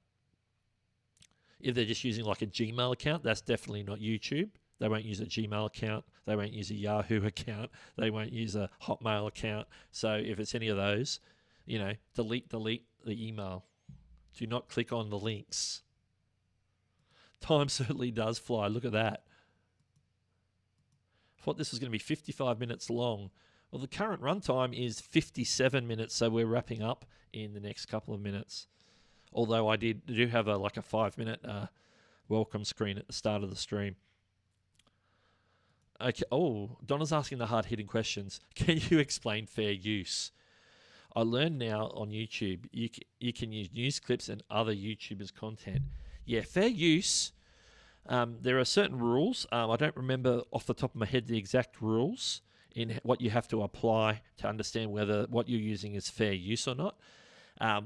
S1: if they're just using like a Gmail account, that's definitely not YouTube. They won't use a Gmail account. They won't use a Yahoo account. They won't use a Hotmail account. So if it's any of those, delete the email. Do not click on the links. Time certainly does fly. Look at that. I thought this was going to be 55 minutes long. Well, the current runtime is 57 minutes, so we're wrapping up in the next couple of minutes. Although I do have a 5-minute welcome screen at the start of the stream. Okay. Oh, Donna's asking the hard-hitting questions. Can you explain fair use? I learned now on YouTube you can use news clips and other YouTubers' content. Yeah, fair use. There are certain rules. I don't remember off the top of my head the exact rules in what you have to apply to understand whether what you're using is fair use or not. I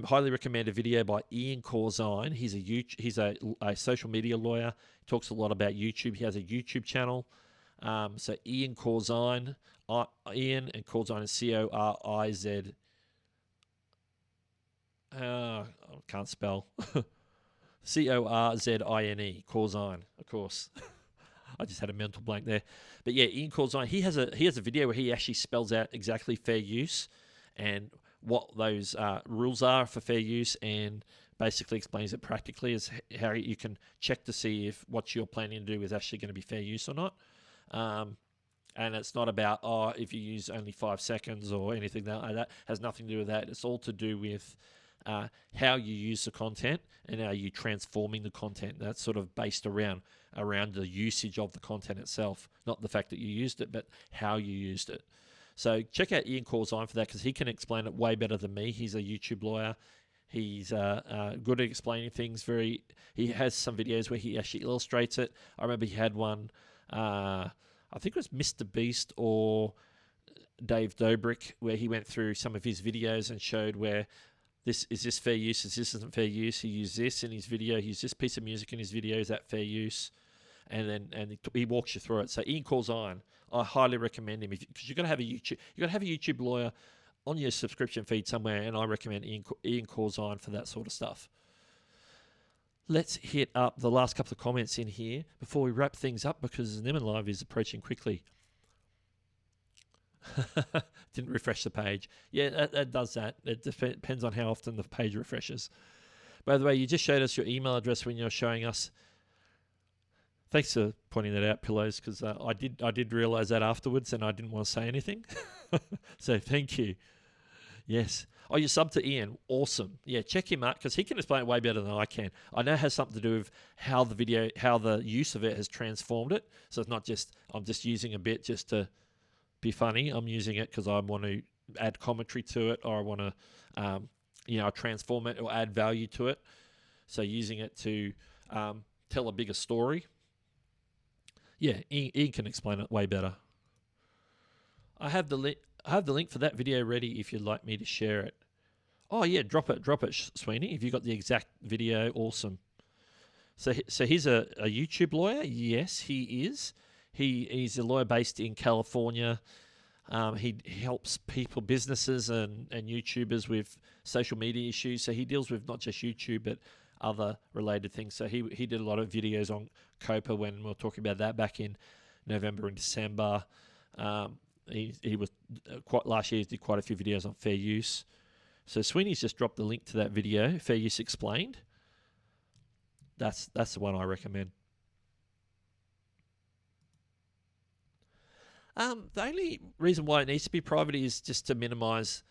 S1: highly recommend a video by Ian Corzine. He's a social media lawyer. He talks a lot about YouTube. He has a YouTube channel. So Ian Corzine, Ian and Corzine is C-O-R-I-Z. I can't spell. C-O-R-Z-I-N-E, Corzine, of course. I just had a mental blank there. But yeah, Ian Corzine, he has a video where he actually spells out exactly fair use and what those rules are for fair use, and basically explains it practically as how you can check to see if what you're planning to do is actually going to be fair use or not. And it's not about, if you use only 5 seconds or anything like that. It has nothing to do with that. It's all to do with how you use the content and how you're transforming the content. That's sort of based around the usage of the content itself, not the fact that you used it, but how you used it. So check out Ian Corzine for that, because he can explain it way better than me. He's a YouTube lawyer. He's good at explaining things. He has some videos where he actually illustrates it. I remember he had one, I think it was Mr. Beast or Dave Dobrik, where he went through some of his videos and showed where this fair use, this isn't fair use. He used this in his video. He used this piece of music in his video. Is that fair use? And he walks you through it. So Ian Corzine, I highly recommend him, because you've got to have a YouTube lawyer on your subscription feed somewhere, and I recommend Ian Corzine for that sort of stuff. Let's hit up the last couple of comments in here before we wrap things up, because Nemen Live is approaching quickly. Didn't refresh the page. Yeah, that does that. It depends on how often the page refreshes. By the way, you just showed us your email address when you're showing us. Thanks for pointing that out, Pillows, because I did realize that afterwards, and I didn't want to say anything. So thank you. Yes. Oh, you subbed to Ian. Awesome. Yeah, check him out because he can explain it way better than I can. I know it has something to do with how the use of it has transformed it. So it's not just I'm just using a bit just to be funny. I'm using it because I want to add commentary to it, or I want to, transform it or add value to it. So using it to tell a bigger story. Yeah, Ian can explain it way better. I have the link for that video ready if you'd like me to share it. Oh yeah, drop it, Sweeney. If you got the exact video, awesome. So he's a YouTube lawyer. Yes, he is. He's a lawyer based in California. He helps people, businesses, and YouTubers with social media issues. So he deals with not just YouTube but other related things. So he did a lot of videos on COPA when we were talking about that back in November and December. He was last year. He did quite a few videos on fair use. So Sweeney's just dropped the link to that video, Fair Use Explained. That's the one I recommend. The only reason why it needs to be private is just to minimize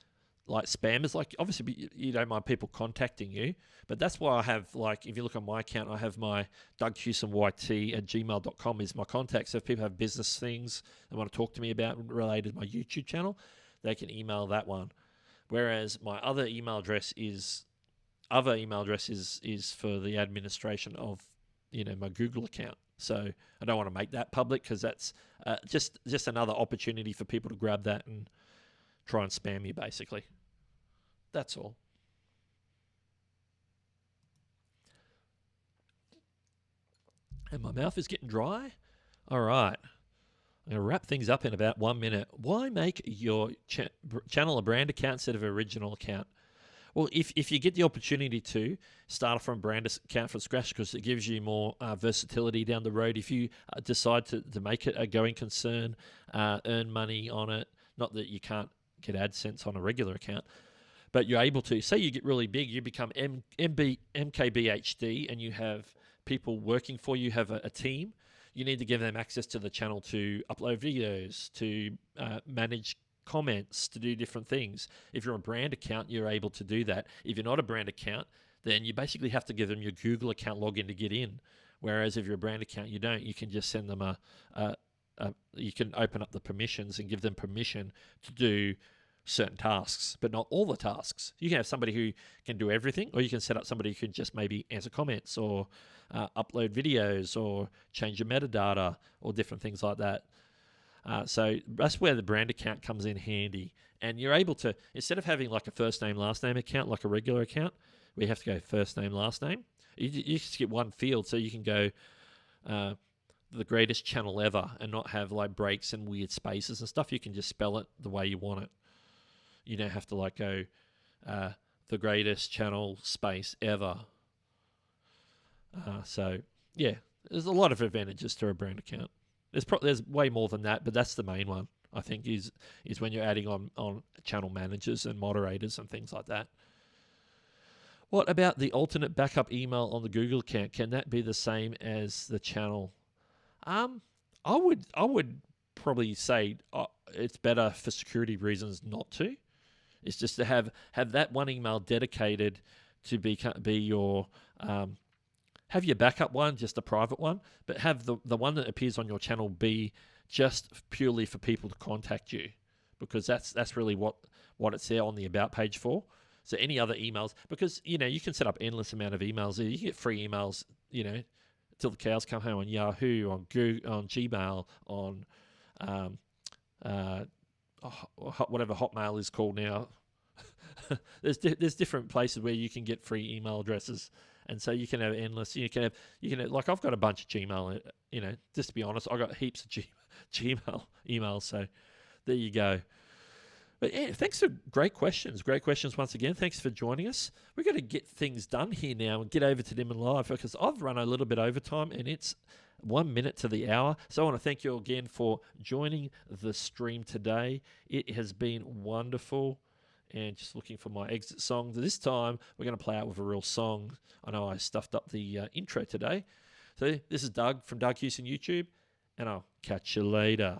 S1: like spammers. Like obviously you don't mind people contacting you, but that's why I have, like, if you look on my account, I have my Doug Hewson YT at gmail.com is my contact. So if people have business things they want to talk to me about related to my YouTube channel, they can email that one. Whereas my other email address is for the administration of my Google account. So I don't want to make that public because that's just another opportunity for people to grab that and try and spam you, basically. That's all. And my mouth is getting dry. All right. I'm going to wrap things up in about 1 minute. Why make your channel a brand account instead of an original account? Well, if you get the opportunity to start from a brand account from scratch, because it gives you more versatility down the road. If you decide to make it a going concern, earn money on it, not that you can't get AdSense on a regular account, but you're able to. Say you get really big, you become MKBHD, and you have people working for you, have a team. You need to give them access to the channel to upload videos, to manage comments, to do different things. If you're a brand account, you're able to do that. If you're not a brand account, then you basically have to give them your Google account login to get in. Whereas if you're a brand account, you don't. You can just send them you can open up the permissions and give them permission to do certain tasks, but not all the tasks. You can have somebody who can do everything, or you can set up somebody who can just maybe answer comments or upload videos or change your metadata or different things like that. So that's where the brand account comes in handy. And you're able to, instead of having like a first name, last name account, like a regular account, where you have to go first name, last name, you just get one field. So you can go the greatest channel ever and not have like breaks and weird spaces and stuff. You can just spell it the way you want it. You don't have to like go the greatest channel space ever. So yeah, there's a lot of advantages to a brand account. There's way more than that, but that's the main one, I think, is when you're adding on channel managers and moderators and things like that. What about the alternate backup email on the Google account? Can that be the same as the channel? I would probably say it's better for security reasons not to. It's just to have that one email dedicated to be your have your backup one, just a private one, but have the one that appears on your channel be just purely for people to contact you, because that's really what it's there on the about page for. So any other emails, because you can set up endless amount of emails. You can get free emails, till the cows come home, on Yahoo, on Google, on Gmail, on whatever Hotmail is called now. There's different places where you can get free email addresses, and so you can have endless. You can have like I've got a bunch of Gmail. Just to be honest, I've got heaps of Gmail emails. So there you go. But yeah, thanks for great questions. Great questions once again. Thanks for joining us. We've got to get things done here now and get over to them in live, because I've run a little bit over time, and it's 1 minute to the hour. So I want to thank you again for joining the stream today. It has been wonderful. And just looking for my exit song. This time, we're going to play out with a real song. I know I stuffed up the intro today. So this is Doug from Doug Hewson YouTube, and I'll catch you later.